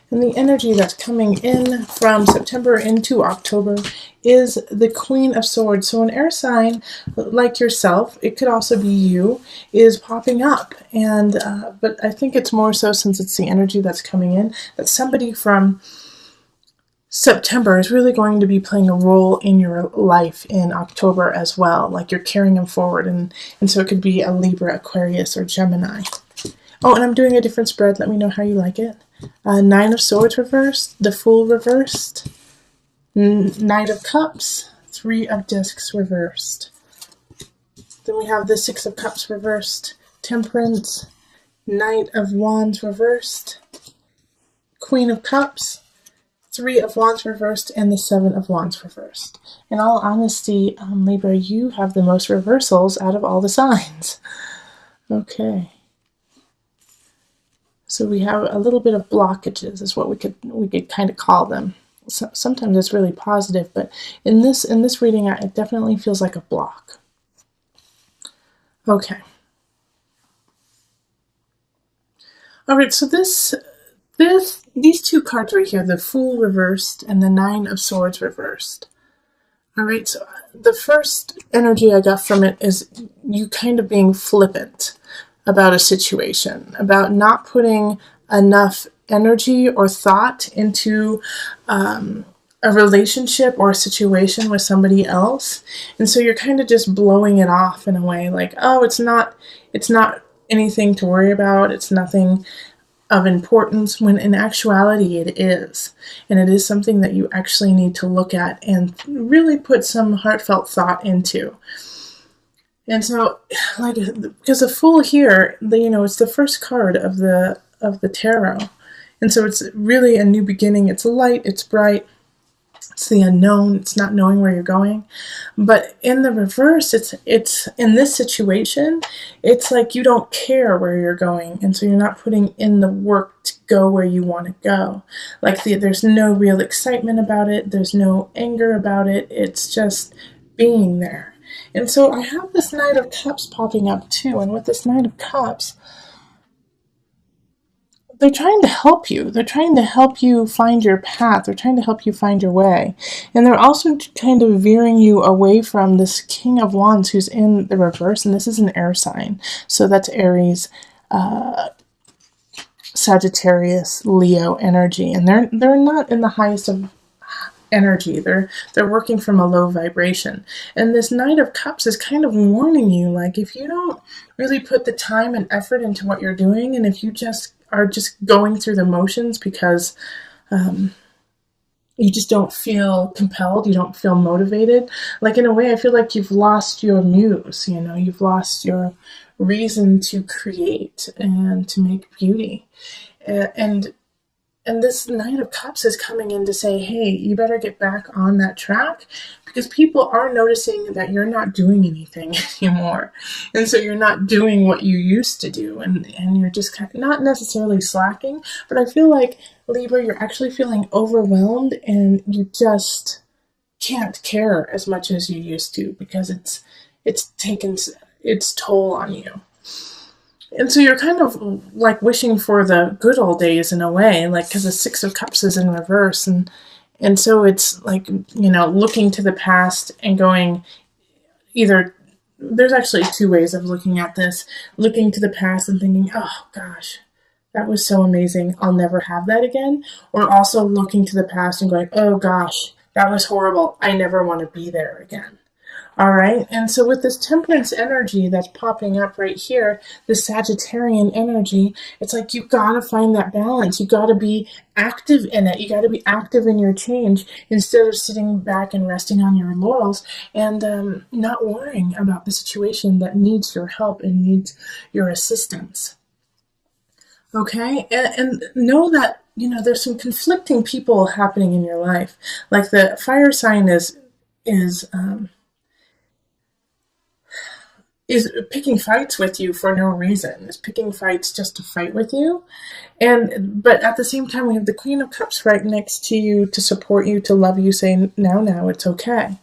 And the energy that's coming in from September into October is the Queen of Swords. So an air sign like yourself, it could also be you, is popping up. And but I think it's more so, since it's the energy that's coming in, that somebody from September is really going to be playing a role in your life in October as well. Like you're carrying them forward. And so it could be a Libra, Aquarius, or Gemini. Oh, and I'm doing a different spread. Let me know how you like it. Nine of Swords reversed, the Fool reversed, Knight of Cups, Three of Discs reversed. Then we have the Six of Cups reversed, Temperance, Knight of Wands reversed, Queen of Cups, Three of Wands reversed, and the Seven of Wands reversed. In all honesty, Libra, you have the most reversals out of all the signs. Okay. So we have a little bit of blockages, is what we could kind of call them. So, sometimes it's really positive, but in this reading, it definitely feels like a block. Okay. All right. So these two cards right here, the Fool reversed and the Nine of Swords reversed. All right. So the first energy I got from it is you kind of being flippant about a situation, about not putting enough energy or thought into a relationship or a situation with somebody else. And so you're kind of just blowing it off in a way, like, oh, it's not anything to worry about. It's nothing of importance, when in actuality it is. And it is something that you actually need to look at and really put some heartfelt thought into. And so, like, because the Fool here, it's the first card of the tarot, and so it's really a new beginning. It's light, it's bright, it's the unknown. It's not knowing where you're going. But in the reverse, it's in this situation, it's like you don't care where you're going, and so you're not putting in the work to go where you want to go. Like there's no real excitement about it. There's no anger about it. It's just being there. And so I have this Knight of Cups popping up too. And with this Knight of Cups, they're trying to help you. They're trying to help you find your path. They're trying to help you find your way. And they're also kind of veering you away from this King of Wands who's in the reverse. And this is an air sign. So that's Aries, Sagittarius, Leo energy. And they're not in the highest of energy. They're working from a low vibration. And this Knight of Cups is kind of warning you, like, if you don't really put the time and effort into what you're doing, and if you are just going through the motions because you just don't feel compelled, you don't feel motivated, like, in a way, I feel like you've lost your muse, you've lost your reason to create and to make beauty. And this Knight of Cups is coming in to say, hey, you better get back on that track, because people are noticing that you're not doing anything anymore. And so you're not doing what you used to do. And you're just kind of not necessarily slacking, but I feel like, Libra, you're actually feeling overwhelmed and you just can't care as much as you used to, because it's taken its toll on you. And so you're kind of like wishing for the good old days in a way, like, because the Six of Cups is in reverse. And so it's like, looking to the past and going either, there's actually two ways of looking at this. Looking to the past and thinking, oh gosh, that was so amazing, I'll never have that again. Or also looking to the past and going, oh gosh, that was horrible, I never want to be there again. All right, and so with this Temperance energy that's popping up right here, the Sagittarian energy, it's like you gotta find that balance. You gotta be active in it. You gotta be active in your change instead of sitting back and resting on your laurels and not worrying about the situation that needs your help and needs your assistance. Okay, and know that, there's some conflicting people happening in your life. Like the fire sign is picking fights with you for no reason, is picking fights just to fight with you. But at the same time, we have the Queen of Cups right next to you to support you, to love you, say, now, it's okay.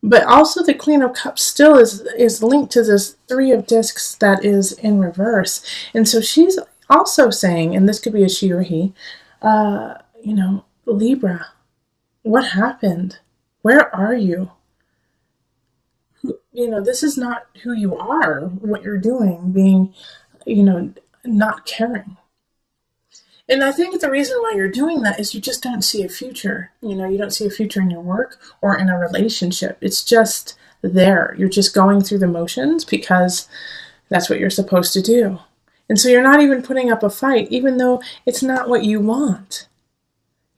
But also the Queen of Cups still is linked to this Three of Discs that is in reverse. And so she's also saying, and this could be a she or he, Libra, what happened? Where are you? This is not who you are, what you're doing, being, not caring. And I think the reason why you're doing that is you just don't see a future. You don't see a future in your work or in a relationship. It's just there. You're just going through the motions because that's what you're supposed to do. And so you're not even putting up a fight, even though it's not what you want.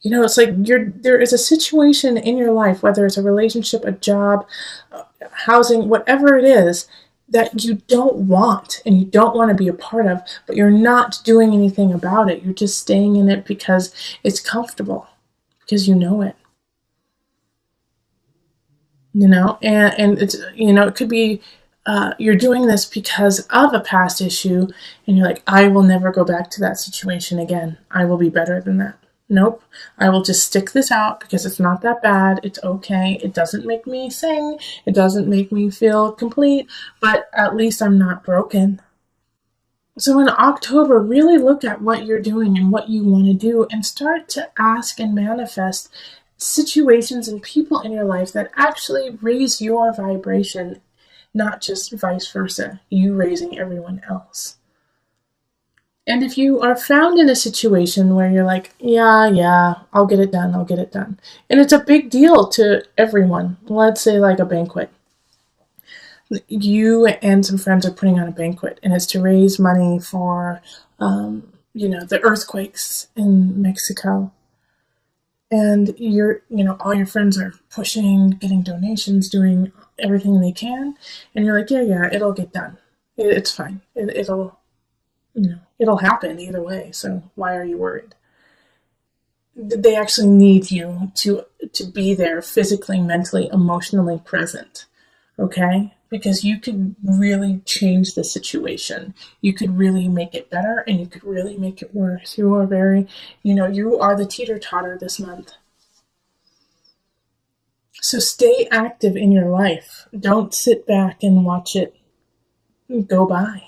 It's like there is a situation in your life, whether it's a relationship, a job, housing, whatever it is, that you don't want and you don't want to be a part of, but you're not doing anything about it. You're just staying in it because it's comfortable, because you know it. And it's, it could be you're doing this because of a past issue, and you're like, I will never go back to that situation again. I will be better than that. Nope. I will just stick this out because it's not that bad. It's okay. It doesn't make me sing. It doesn't make me feel complete, but at least I'm not broken. So in October, really look at what you're doing and what you want to do and start to ask and manifest situations and people in your life that actually raise your vibration, not just vice versa, you raising everyone else. And if you are found in a situation where you're like, yeah, I'll get it done. And it's a big deal to everyone. Let's say like a banquet. You and some friends are putting on a banquet, and it's to raise money for, the earthquakes in Mexico. And all your friends are pushing, getting donations, doing everything they can. And you're like, yeah, it'll get done. It's fine. It'll happen either way. So why are you worried? They actually need you to be there physically, mentally, emotionally present. Okay? Because you could really change the situation. You could really make it better, and you could really make it worse. You are you are the teeter-totter this month. So stay active in your life. Don't sit back and watch it go by.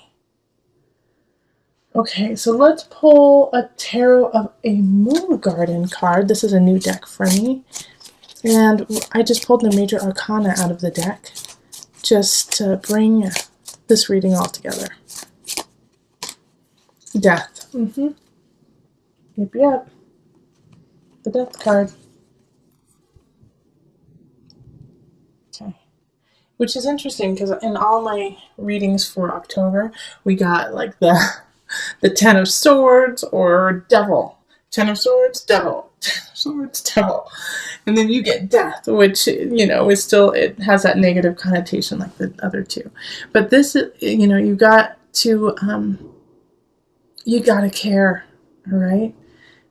Okay, so let's pull a Tarot of a Moon Garden card. This is a new deck for me. And I just pulled the Major Arcana out of the deck just to bring this reading all together. Death. Yep. The Death card. Okay. Which is interesting because in all my readings for October, we got like the Ten of Swords or Devil. Ten of Swords, Devil. Ten of Swords, Devil. And then you get Death, which, is still, it has that negative connotation like the other two. But this, you got to care, all right?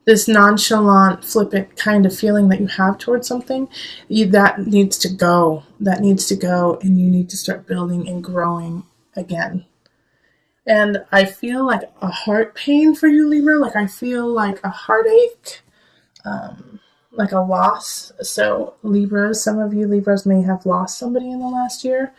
This nonchalant, flippant kind of feeling that you have towards something, that needs to go. That needs to go, and you need to start building and growing again. And I feel like a heart pain for you, Libra. Like I feel like a heartache, like a loss. So Libras, some of you Libras may have lost somebody in the last year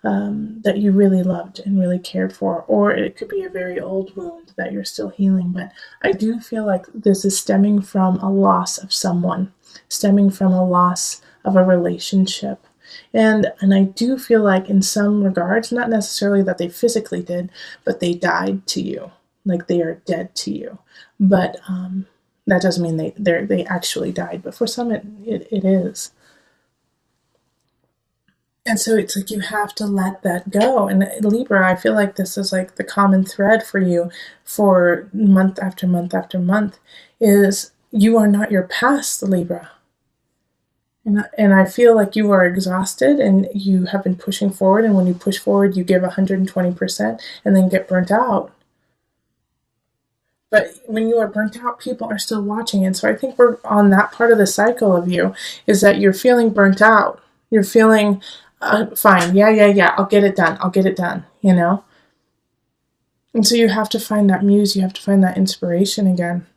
that you really loved and really cared for. Or it could be a very old wound that you're still healing. But I do feel like this is stemming from a loss of someone, stemming from a loss of a relationship. And I do feel like in some regards, not necessarily that they physically did, but they died to you, like they are dead to you. But that doesn't mean they actually died, but for some it is. And so it's like you have to let that go. And Libra, I feel like this is like the common thread for you for month after month after month is you are not your past, Libra. And I feel like you are exhausted and you have been pushing forward. And when you push forward, you give 120% and then get burnt out. But when you are burnt out, people are still watching. And so I think we're on that part of the cycle of you is that you're feeling burnt out. You're feeling fine. Yeah. I'll get it done, And so you have to find that muse. You have to find that inspiration again.